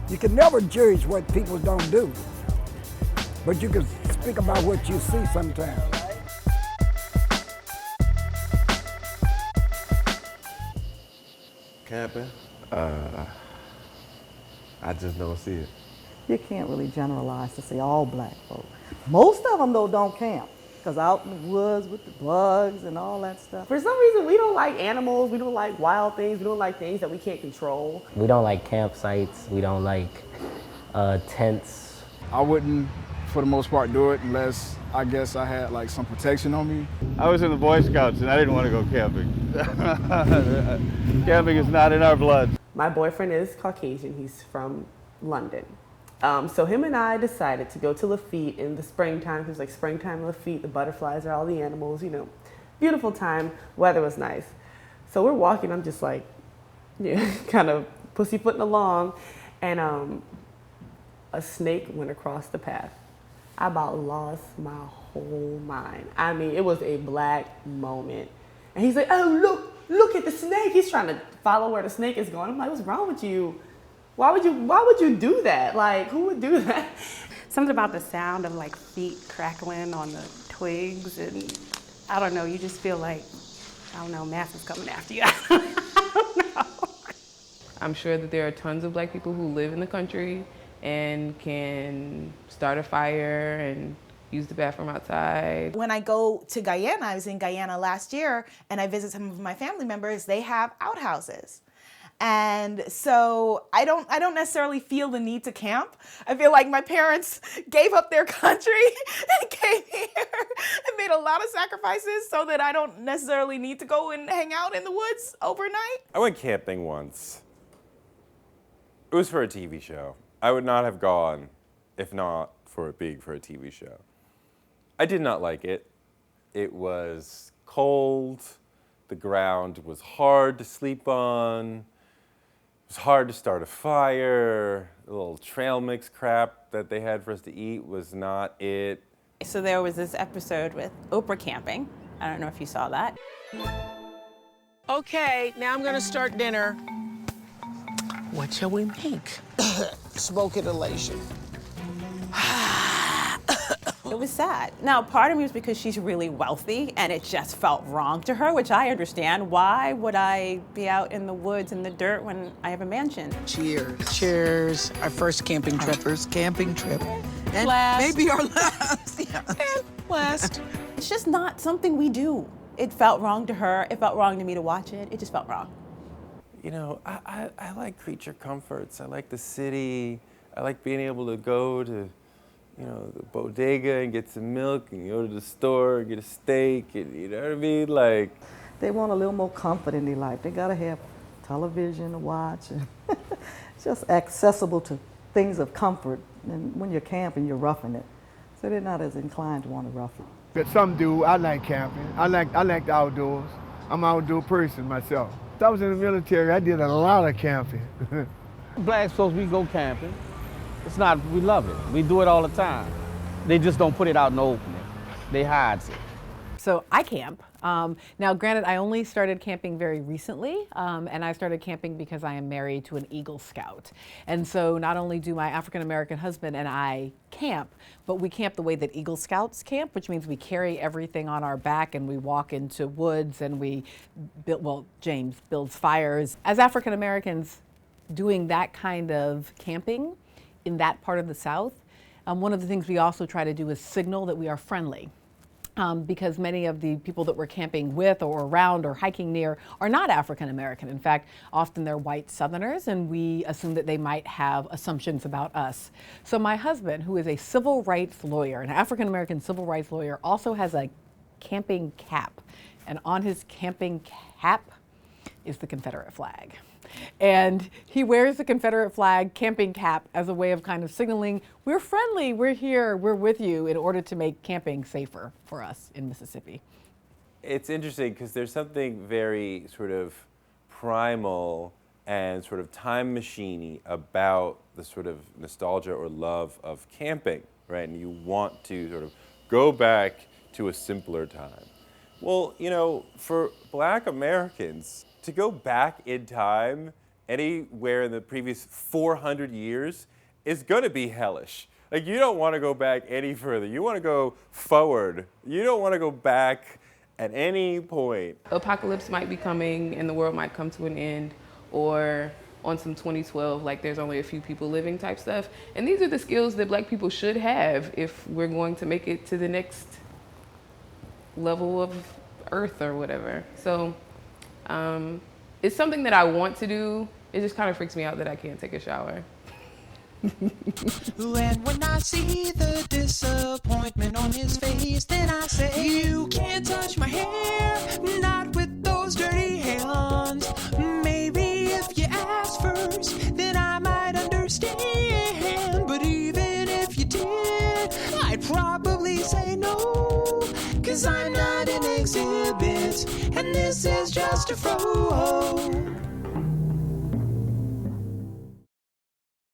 You can never judge what people don't do, but you can speak about what you see sometimes. Camping? I just don't see it. You can't really generalize to say all black folk. Most of them, though, don't camp, because out in the woods with the bugs and all that stuff. For some reason, we don't like animals, we don't like wild things, we don't like things that we can't control. We don't like campsites, we don't like tents. I wouldn't, for the most part, do it unless I guess I had like some protection on me. I was in the Boy Scouts and I didn't want to go camping. Camping is not in our blood. My boyfriend is Caucasian, he's from London. So him and I decided to go to Lafitte in the springtime. It was like springtime Lafitte, the butterflies are all the animals, you know. Beautiful time, weather was nice. So we're walking, I'm just like, yeah, kind of pussyfooting along, and a snake went across the path. I about lost my whole mind. I mean, it was a black moment. And he's like, oh, look at the snake. He's trying to follow where the snake is going. I'm like, what's wrong with you? Why would you do that? Like, who would do that? Something about the sound of like feet crackling on the twigs, and I don't know, you just feel like, I don't know, mass is coming after you. I don't know. I'm sure that there are tons of black people who live in the country and can start a fire and use the bathroom outside. When I go to Guyana, I was in Guyana last year, and I visit some of my family members, they have outhouses. And so I don't necessarily feel the need to camp. I feel like my parents gave up their country and came here and made a lot of sacrifices so that I don't necessarily need to go and hang out in the woods overnight. I went camping once. It was for a TV show. I would not have gone if not for it being for a TV show. I did not like it. It was cold. The ground was hard to sleep on. It was hard to start a fire. The little trail mix crap that they had for us to eat was not it. So there was this episode with Oprah camping. I don't know if you saw that. Okay, now I'm gonna start dinner. What shall we make? Smoke inhalation. It was sad. Now, part of me was because she's really wealthy and it just felt wrong to her, which I understand. Why would I be out in the woods in the dirt when I have a mansion? Cheers. Cheers. Our first camping trip. Our first camping trip. And last. maybe our last. Yeah. And last. It's just not something we do. It felt wrong to her. It felt wrong to me to watch it. It just felt wrong. You know, I like creature comforts. I like the city. I like being able to go to, you know, the bodega and get some milk and go to the store and get a steak and, you know what I mean? Like, They want a little more comfort in their life. They gotta have television to watch, and just accessible to things of comfort. And when you're camping, you're roughing it. So they're not as inclined to want to rough it. But some do. I like camping. I like the outdoors. I'm an outdoor person myself. I was in the military. I did a lot of camping. Black folks, we go camping. It's not, we love it. We do it all the time. They just don't put it out in the open. They hide it. So I camp. Now, granted, I only started camping very recently, and I started camping because I am married to an Eagle Scout. And so not only do my African-American husband and I camp, but we camp the way that Eagle Scouts camp, which means we carry everything on our back and we walk into woods and we build, well, James builds fires. As African-Americans doing that kind of camping in that part of the South, one of the things we also try to do is signal that we are friendly. Because many of the people that we're camping with or around or hiking near are not African American. In fact, often they're white Southerners, and we assume that they might have assumptions about us. So my husband, who is a civil rights lawyer, an African American civil rights lawyer, also has a camping cap. And on his camping cap is the Confederate flag. And he wears the Confederate flag camping cap as a way of kind of signaling, we're friendly, we're here, we're with you, in order to make camping safer for us in Mississippi. it's interesting because there's something very sort of primal and sort of time machine-y about the sort of nostalgia or love of camping, right? And you want to sort of go back to a simpler time. Well, you know, for Black Americans, to go back in time anywhere in the previous 400 years is going to be hellish. Like, you don't want to go back any further. You want to go forward. You don't want to go back at any point. Apocalypse might be coming and the world might come to an end, or on some 2012, like there's only a few people living type stuff. And these are the skills that Black people should have if we're going to make it to the next level of Earth or whatever. So it's something that I want to do. It just kind of freaks me out that I can't take a shower. And when I see the disappointment on his face, then I say, you can't touch my hair, not with those dirty hands. Maybe if you ask first, then I might understand. But even if you did, I'd probably say no, 'cause I'm not an exhibit, and this is just a fro.